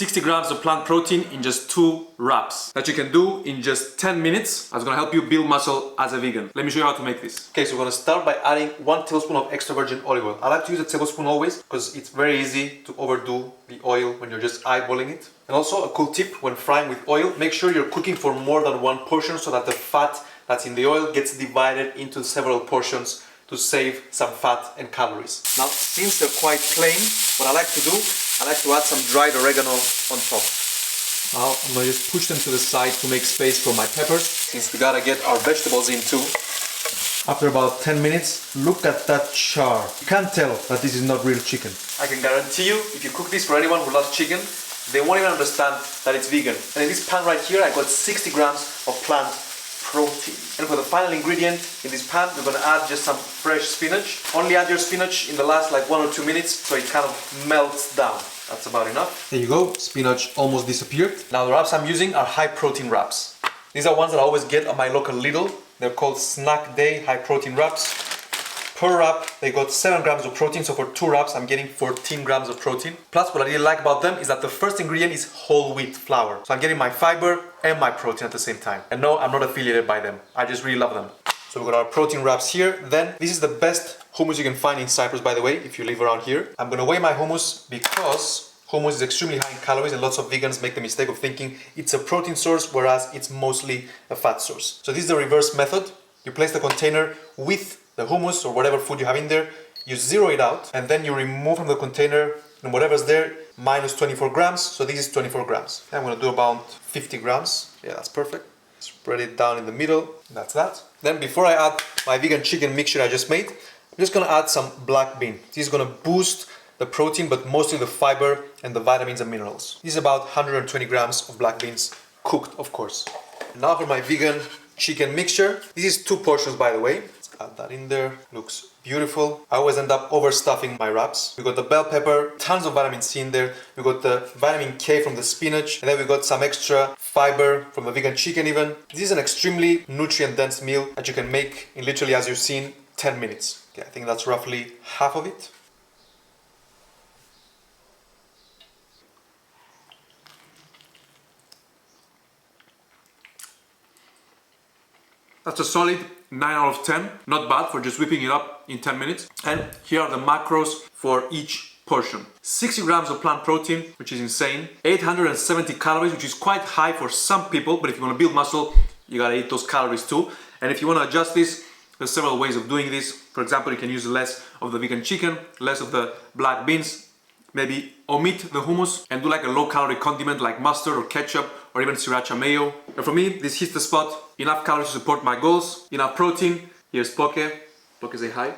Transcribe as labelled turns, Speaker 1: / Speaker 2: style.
Speaker 1: 60 grams of plant protein in just 2 wraps that you can do in just 10 minutes. That's gonna help you build muscle as a vegan. Let me show you how to make this. Okay, so we're gonna start by adding 1 tablespoon of extra virgin olive oil. I like to use a tablespoon always because it's very easy to overdo the oil when you're just eyeballing it. And also a cool tip when frying with oil, make sure you're cooking for more than 1 portion so that the fat that's in the oil gets divided into several portions to save some fat and calories. Now, since they're quite plain, what I like to do, I like to add some dried oregano on top. Now, I'm gonna just push them to the side to make space for my peppers, since we gotta get our vegetables in too. After about 10 minutes, look at that char. You can't tell that this is not real chicken. I can guarantee you, if you cook this for anyone who loves chicken, they won't even understand that it's vegan. And in this pan right here, I got 60 grams of plant protein. And for the final ingredient in this pan, we're gonna add just some fresh spinach. Only add your spinach in the last like 1 or 2 minutes so it kind of melts down. That's about enough. There you go, spinach almost disappeared. Now the wraps I'm using are high protein wraps. These are ones that I always get at my local Lidl. They're called Snack Day high protein wraps. Per wrap, they got 7 grams of protein, so for 2 wraps I'm getting 14 grams of protein. Plus, what I really like about them is that the first ingredient is whole wheat flour. So I'm getting my fiber and my protein at the same time. And no, I'm not affiliated by them. I just really love them. So we've got our protein wraps here. Then, this is the best hummus you can find in Cyprus, by the way, if you live around here. I'm gonna weigh my hummus because hummus is extremely high in calories and lots of vegans make the mistake of thinking it's a protein source, whereas it's mostly a fat source. So this is the reverse method. You place the container with the hummus or whatever food you have in there, you zero it out, and then you remove from the container and whatever's there, minus 24 grams, so this is 24 grams. I'm gonna do about 50 grams, yeah, that's perfect. Spread it down in the middle, that's that. Then before I add my vegan chicken mixture I just made, I'm just gonna add some black bean. This is gonna boost the protein, but mostly the fiber and the vitamins and minerals. This is about 120 grams of black beans, cooked of course. Now for my vegan chicken mixture. This is 2 portions, by the way. Let's add that in there. Looks beautiful. I always end up overstuffing my wraps. We got the bell pepper, tons of vitamin C in there. We got the vitamin K from the spinach, and then we got some extra fiber from the vegan chicken even. This is an extremely nutrient-dense meal that you can make in literally, as you've seen, 10 minutes. Okay, I think that's roughly half of it. That's a solid 9 out of 10. Not bad for just whipping it up in 10 minutes. And here are the macros for each portion. 60 grams of plant protein, which is insane. 870 calories, which is quite high for some people, but if you want to build muscle, you gotta eat those calories too. And if you want to adjust this, there's several ways of doing this. For example, you can use less of the vegan chicken, less of the black beans, maybe omit the hummus and do like a low-calorie condiment like mustard or ketchup or even sriracha mayo. And for me, this hits the spot. Enough calories to support my goals, enough protein. Here's Poke. Poke, say hi.